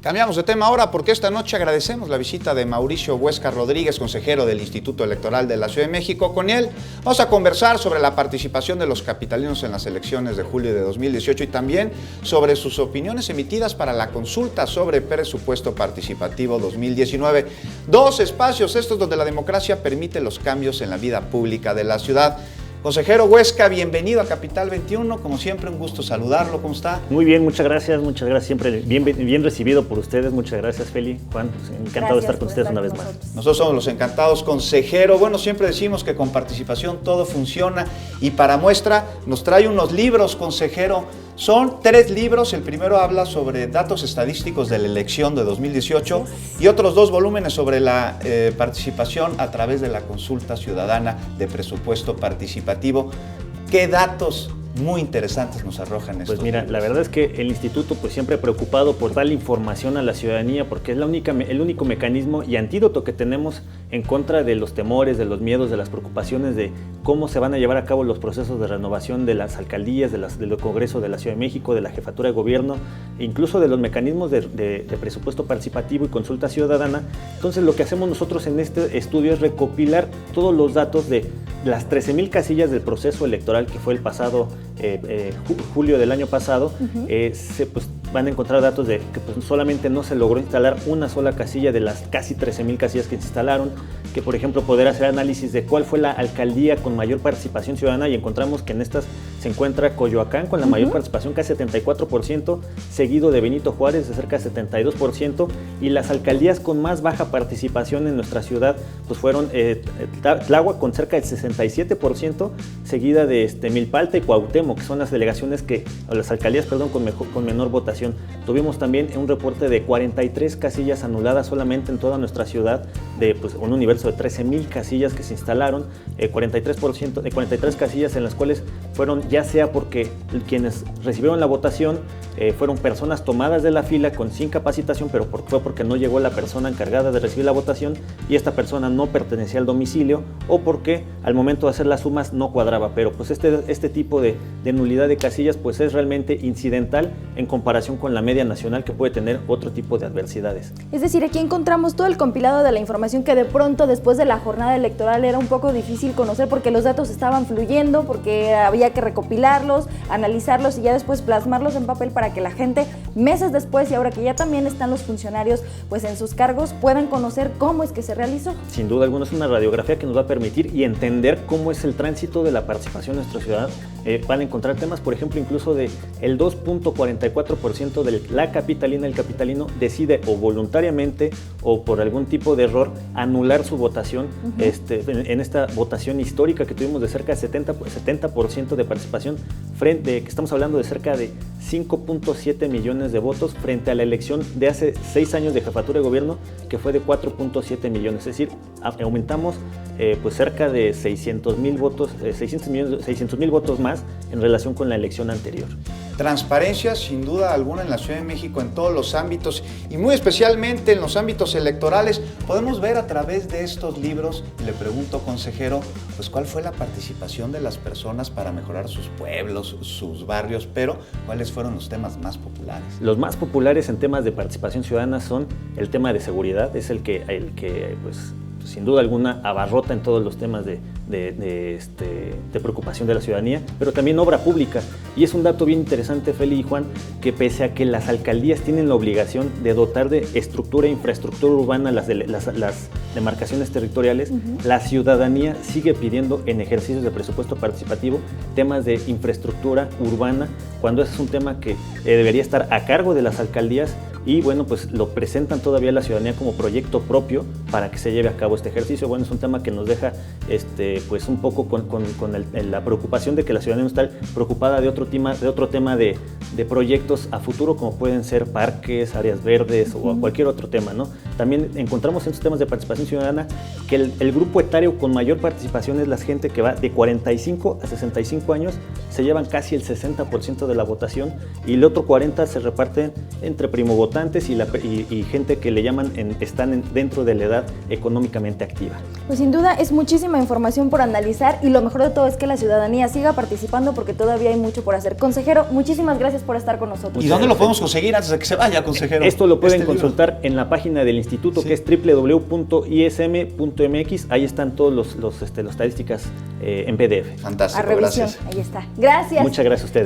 Cambiamos de tema ahora porque esta noche agradecemos la visita de Mauricio Huesca Rodríguez, consejero del Instituto Electoral de la Ciudad de México. Con él vamos a conversar sobre la participación de los capitalinos en las elecciones de julio de 2018 y también sobre sus opiniones emitidas para la consulta sobre presupuesto participativo 2019. Dos espacios estos donde la democracia permite los cambios en la vida pública de la ciudad. Consejero Huesca, bienvenido a Capital 21, como siempre un gusto saludarlo, ¿cómo está? Muy bien, muchas gracias, siempre bien recibido por ustedes, muchas gracias Feli, Juan, encantado de estar con ustedes una vez más. Nosotros somos los encantados, consejero. Bueno, siempre decimos que con participación todo funciona y para muestra nos trae unos libros, consejero. Son 3 libros, el primero habla sobre datos estadísticos de la elección de 2018 y otros 2 volúmenes sobre la participación a través de la consulta ciudadana de presupuesto participativo. ¿Qué datos muy interesantes nos arrojan estos? Pues mira, libros? La verdad es que el instituto pues siempre preocupado por darle información a la ciudadanía porque es el único mecanismo y antídoto que tenemos en contra de los temores, de los miedos, de las preocupaciones de cómo se van a llevar a cabo los procesos de renovación de las alcaldías, del Congreso de la Ciudad de México, de la Jefatura de Gobierno, incluso de los mecanismos de presupuesto participativo y consulta ciudadana. Entonces lo que hacemos nosotros en este estudio es recopilar todos los datos de las 13,000 casillas del proceso electoral que fue el pasado julio del año pasado. Pues van a encontrar datos de que pues, solamente no se logró instalar una sola casilla de las casi 13,000 casillas que se instalaron, que por ejemplo poder hacer análisis de cuál fue la alcaldía con mayor participación ciudadana y encontramos que en estas se encuentra Coyoacán con la mayor participación, casi 74%, seguido de Benito Juárez de cerca de 72%, y las alcaldías con más baja participación en nuestra ciudad pues fueron Tláhuac con cerca del 67%, seguida de Milpalta y Cuauhtémoc, que son las delegaciones las alcaldías con menor votación. Tuvimos también un reporte de 43 casillas anuladas solamente en toda nuestra ciudad, de pues, un universo de 13,000 casillas que se instalaron, 43 casillas en las cuales fueron ya sea porque quienes recibieron la votación fueron personas tomadas de la fila sin capacitación, pero fue porque no llegó la persona encargada de recibir la votación y esta persona no pertenecía al domicilio, o porque al momento de hacer las sumas no cuadraba, pero pues este tipo de nulidad de casillas pues es realmente incidental en comparación con la media nacional, que puede tener otro tipo de adversidades. Es decir, aquí encontramos todo el compilado de la información que de pronto después de la jornada electoral era un poco difícil conocer porque los datos estaban fluyendo, porque había que recopilarlos, analizarlos y ya después plasmarlos en papel para que la gente meses después, y ahora que ya también están los funcionarios pues en sus cargos, puedan conocer cómo es que se realizó. Sin duda alguna es una radiografía que nos va a permitir y entender cómo es el tránsito de la participación de nuestra ciudad. Van a encontrar temas, por ejemplo, incluso de el 2.44% de la capitalina, el capitalino decide o voluntariamente o por algún tipo de error anular su votación en esta votación histórica que tuvimos de cerca de 70% de participación, que estamos hablando de cerca de 5.7 millones de votos frente a la elección de hace 6 años de jefatura de gobierno que fue de 4.7 millones, es decir, aumentamos pues cerca de 600,000 votos, 600,000 votos más en relación con la elección anterior. Transparencia, sin duda alguna, en la Ciudad de México en todos los ámbitos y muy especialmente en los ámbitos electorales. Podemos ver a través de estos libros, y le pregunto, consejero, pues cuál fue la participación de las personas para mejorar sus pueblos, sus barrios, pero cuáles fueron los temas más populares. Los más populares en temas de participación ciudadana son el tema de seguridad, es el que pues sin duda alguna abarrota en todos los temas de preocupación de la ciudadanía, pero también obra pública. Y es un dato bien interesante, Feli y Juan, que pese a que las alcaldías tienen la obligación de dotar de estructura e infraestructura urbana las demarcaciones territoriales, la ciudadanía sigue pidiendo en ejercicios de presupuesto participativo temas de infraestructura urbana, cuando ese es un tema que debería estar a cargo de las alcaldías. Y bueno, pues lo presentan todavía a la ciudadanía como proyecto propio para que se lleve a cabo este ejercicio. Bueno, es un tema que nos deja pues un poco con la preocupación de que la ciudadanía está preocupada de otro tema de proyectos a futuro, como pueden ser parques, áreas verdes o cualquier otro tema, ¿no? También encontramos en estos temas de participación ciudadana que el grupo etario con mayor participación es la gente que va de 45 a 65 años, se llevan casi el 60% de la votación, y el otro 40% se reparten entre primovotantes y gente que le llaman están dentro de la edad económicamente activa. Pues sin duda es muchísima información información por analizar y lo mejor de todo es que la ciudadanía siga participando porque todavía hay mucho por hacer. Consejero, muchísimas gracias por estar con nosotros. ¿Y dónde lo podemos conseguir antes de que se vaya, consejero? Esto lo pueden consultar en la página del instituto, que es www.ism.mx. Ahí están todas las estadísticas en PDF. Fantástico, A revisión, gracias. ahí está. Gracias. Muchas gracias a ustedes.